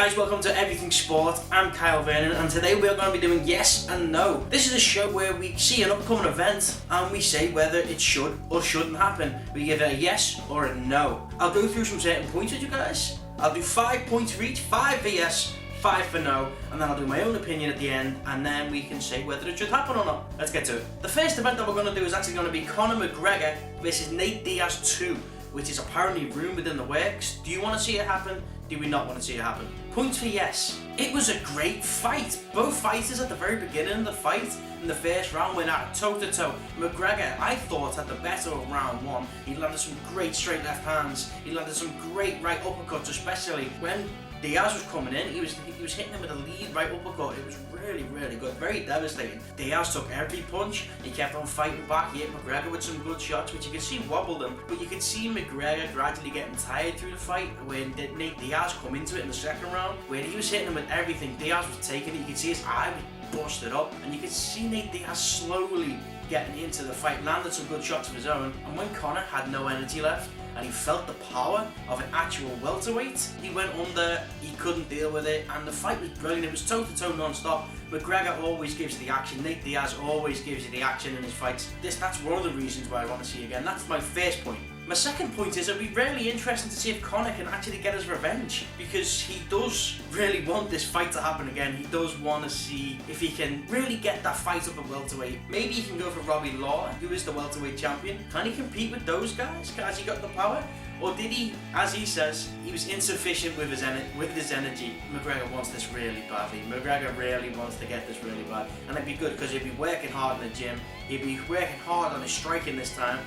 guys, welcome to Everything Sport. I'm Kyle Vernon and today we are going to be doing yes and no. This is a show where we see an upcoming event and we say whether it should or shouldn't happen. We give it a yes or a no. I'll go through some certain points with you guys. I'll do 5 points for each, 5 for yes, 5 for no, and then I'll do my own opinion at the end, and then we can say whether it should happen or not. Let's get to it. The first event that we're going to do is actually going to be Conor McGregor versus Nate Diaz 2, which is apparently rumoured in the works. Do you want to see it happen? Do we not want to see it happen? Points for yes. It was a great fight. Both fighters at the very beginning of the fight, in the first round, went out toe-to-toe. McGregor, I thought, had the better of round one. He landed some great straight left hands. He landed some great right uppercuts, especially when Diaz was coming in. He was hitting him with a lead right uppercut. It was really, really good, very devastating. Diaz took every punch. He kept on fighting back. He hit McGregor with some good shots, which you can see wobbled him. But you could see McGregor gradually getting tired through the fight when Nate Diaz come into it in the second round, where he was hitting him with everything. Diaz was taking it. You could see his eye was busted up, and you could see Nate Diaz slowly getting into the fight, landed some good shots of his own. And when Conor had no energy left, and he felt the power of an actual welterweight, he went under, he couldn't deal with it, and the fight was brilliant. It was toe-to-toe non-stop. McGregor always gives you the action. Nate Diaz always gives you the action in his fights. That's one of the reasons why I want to see again. That's my first point. My second point is it'll be really interesting to see if Conor can actually get his revenge, because he does really want this fight to happen again. He does want to see if he can really get that fight up at welterweight. Maybe he can go for Robbie Lawler, who is the welterweight champion. Can he compete with those guys? Has he got the power? Or did he, as he says, he was insufficient with his energy? McGregor wants this really badly. McGregor really wants to get this really bad. And it'd be good because he'd be working hard in the gym. He'd be working hard on his striking this time,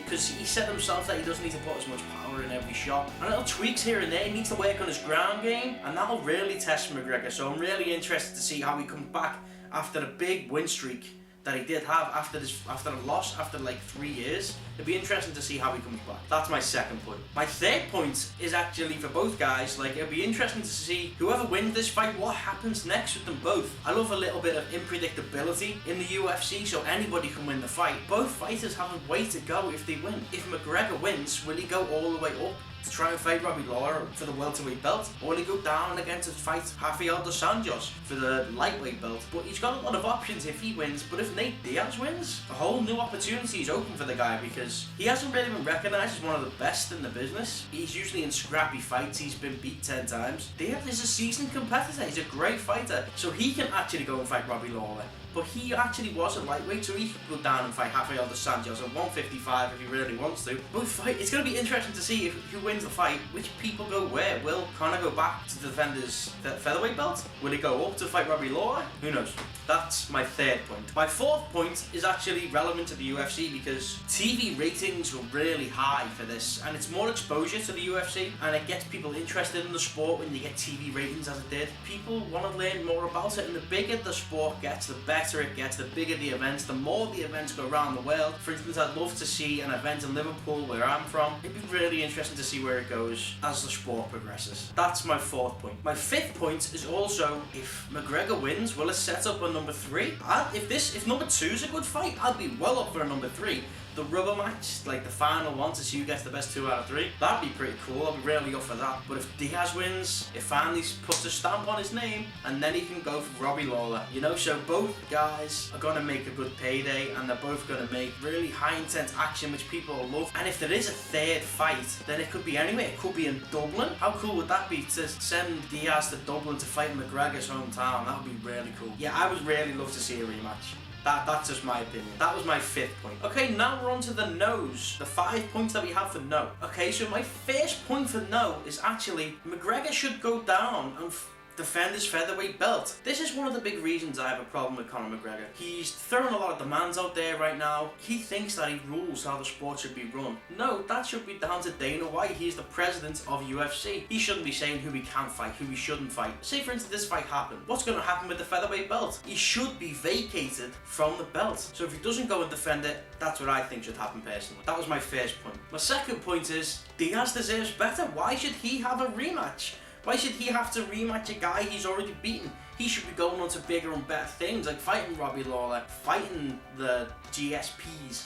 because he said himself that he doesn't need to put as much power in every shot. And little tweaks here and there. He needs to work on his ground game, and that'll really test McGregor. So I'm really interested to see how he comes back after the big win streak that he did have after the loss, after like 3 years. It'd be interesting to see how he comes back. That's my second point. My third point is actually for both guys. Like, it'd be interesting to see whoever wins this fight, what happens next with them both. I love a little bit of unpredictability in the UFC, so anybody can win the fight. Both fighters have a way to go if they win. If McGregor wins, will he go all the way up to try and fight Robbie Lawler for the welterweight belt, or will he go down again to fight Rafael dos Anjos for the lightweight belt? But he's got a lot of options if he wins. But if Nate Diaz wins, a whole new opportunity is open for the guy, because he hasn't really been recognised as one of the best in the business. He's usually in scrappy fights. He's been beat 10 times. Diaz is a seasoned competitor. He's a great fighter, so he can actually go and fight Robbie Lawler. But he actually was a lightweight, so he could go down and fight Rafael dos Anjos at 155 if he really wants to. Both fight. It's going to be interesting to see who wins the fight, which people go where. Will Conor go back to defend his featherweight belt? Will he go up to fight Robbie Lawler? Who knows? That's my third point. My fourth point is actually relevant to the UFC, because TV ratings were really high for this, and it's more exposure to the UFC, and it gets people interested in the sport when you get TV ratings as it did. People want to learn more about it, and the bigger the sport gets, the better it gets, the bigger the events, the more the events go around the world. For instance, I'd love to see an event in Liverpool, where I'm from. It'd be really interesting to see where it goes as the sport progresses. That's my fourth point. My fifth point is also, if McGregor wins, will it set up a number 3? If number 2 is a good fight, I'd be well up for a number 3. The rubber match, like the final one to see who gets the best 2 out of 3, that'd be pretty cool. I'd be really up for that. But if Diaz wins, it finally puts a stamp on his name, and then he can go for Robbie Lawler. You know, so both guys are going to make a good payday, and they're both going to make really high intense action, which people will love. And if there is a third fight, then it could be anywhere. It could be in Dublin. How cool would that be to send Diaz to Dublin to fight in McGregor's hometown? That would be really cool. Yeah, I would really love to see a rematch. That's just my opinion. That was my fifth point. Okay, now we're on to the no's. The 5 points that we have for no. Okay, so my first point for no is actually McGregor should go down and defend his featherweight belt. This is one of the big reasons I have a problem with Conor McGregor. He's throwing a lot of demands out there right now. He thinks that he rules how the sport should be run. No, that should be down to Dana White. He's the president of UFC. He shouldn't be saying who he can fight, who he shouldn't fight. Say for instance this fight happened. What's going to happen with the featherweight belt? He should be vacated from the belt. So if he doesn't go and defend it, that's what I think should happen personally. That was my first point. My second point is Diaz deserves better. Why should he have a rematch? Why should he have to rematch a guy he's already beaten? he should be going on to bigger and better things, like fighting Robbie Lawler, fighting the GSPs.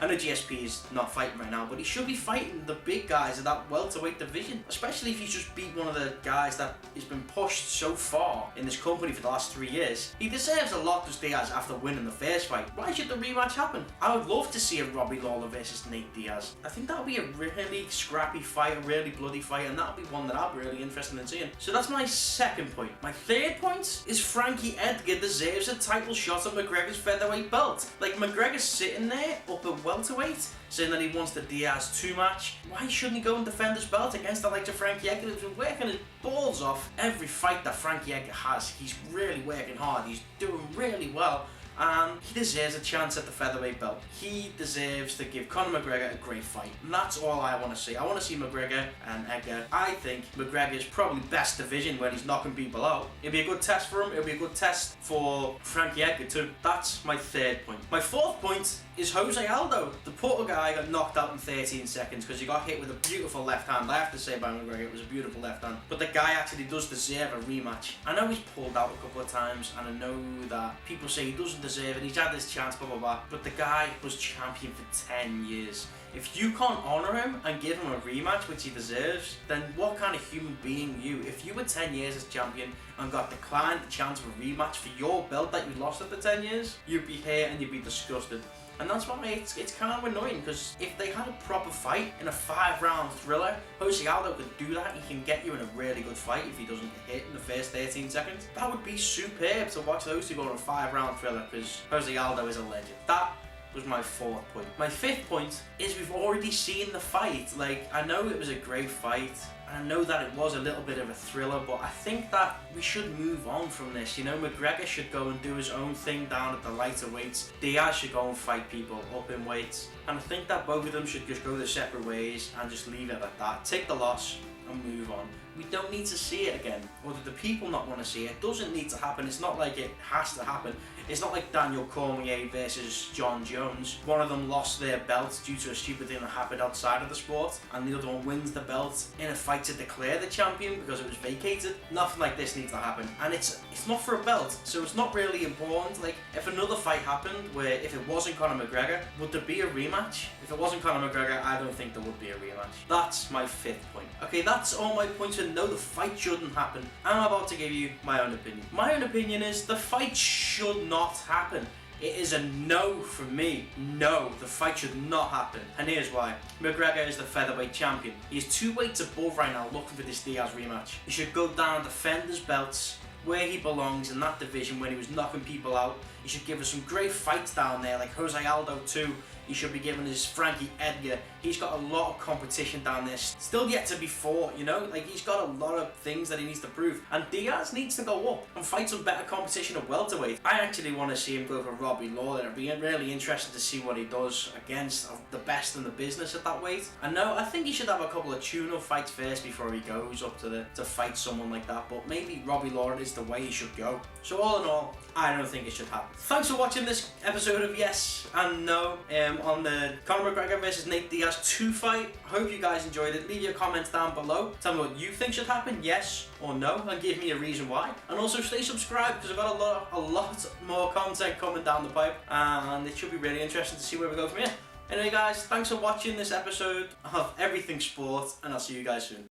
I know GSP is not fighting right now, but he should be fighting the big guys of that welterweight division, especially if he's just beat one of the guys that has been pushed so far in this company for the last 3 years. He deserves a lot, does Diaz, after winning the first fight. Why should the rematch happen? I would love to see a Robbie Lawler versus Nate Diaz. I think that would be a really scrappy fight, a really bloody fight, and that would be one that I'd be really interested in seeing. So that's my second point. My third point is Frankie Edgar deserves a title shot at McGregor's featherweight belt. Like, McGregor's sitting there up at welterweight saying that he wants the Diaz 2 match. Why shouldn't he go and defend his belt against the likes of Frankie Edgar, who's been working his balls off every fight that Frankie Edgar has? He's really working hard, he's doing really well, and he deserves a chance at the featherweight belt. He deserves to give Conor McGregor a great fight, and that's all I want to see. I want to see McGregor and Edgar. I think McGregor's probably best division when he's knocking people out. It'll be a good test for him, it'll be a good test for Frankie Edgar too. That's my third point. My fourth point is Jose Aldo. The poor guy got knocked out in 13 seconds because he got hit with a beautiful left hand. I have to say by McGregor, it was a beautiful left hand. But the guy actually does deserve a rematch. I know he's pulled out a couple of times, and I know that people say he doesn't deserve it, he's had this chance, blah blah blah. But the guy was champion for 10 years. If you can't honour him and give him a rematch, which he deserves, then what kind of human being are you? If you were 10 years as champion and got declined the chance of a rematch for your belt that you lost after 10 years, you'd be here and you'd be disgusted. And that's why it's kind of annoying, because if they had a proper fight in a 5-round thriller, Jose Aldo could do that. He can get you in a really good fight if he doesn't get hit in the first 13 seconds. That would be superb to watch those two go in a 5-round thriller, because Jose Aldo is a legend. That was my fourth point. My fifth point is we've already seen the fight. Like, I know it was a great fight, and I know that it was a little bit of a thriller, but I think that we should move on from this. You know, McGregor should go and do his own thing down at the lighter weights. Diaz should go and fight people up in weights. And I think that both of them should just go their separate ways and just leave it at that. Take the loss and move on. We don't need to see it again. Or do the people not want to see it? It doesn't need to happen. It's not like it has to happen. It's not like Daniel Cormier versus John Jones. One of them lost their belt due to a stupid thing that happened outside of the sport, and the other one wins the belt in a fight to declare the champion because it was vacated. Nothing like this needs to happen. And it's not for a belt, so it's not really important. Like, if another fight happened where if it wasn't Conor McGregor, would there be a rematch? If it wasn't Conor McGregor, I don't think there would be a rematch. That's my fifth point. Okay, that's all my points for no, the fight shouldn't happen. I'm about to give you my own opinion. My own opinion is the fight should not happen. It is a no from me. No, the fight should not happen. And here's why. McGregor is the featherweight champion. He is 2 weights above right now looking for this Diaz rematch. He should go down and defend his belts where he belongs in that division when he was knocking people out. He should give us some great fights down there, like Jose Aldo too. He should be giving us Frankie Edgar. He's got a lot of competition down there, still yet to be fought, you know? Like, he's got a lot of things that he needs to prove. And Diaz needs to go up and fight some better competition at welterweight. I actually want to see him go for Robbie Lawler. It'd be really interesting to see what he does against the best in the business at that weight. And no, I think he should have a couple of tune-up fights first before he goes up to fight someone like that. But maybe Robbie Lawler is the way he should go. So all in all, I don't think it should happen. Thanks for watching this episode of Yes and No on the Conor McGregor versus Nate Diaz 2 fight. I hope you guys enjoyed it. Leave your comments down below. Tell me what you think should happen, yes or no, and give me a reason why. And also stay subscribed, because I've got a lot more content coming down the pipe, and it should be really interesting to see where we go from here. Anyway guys, thanks for watching this episode of Everything Sport, and I'll see you guys soon.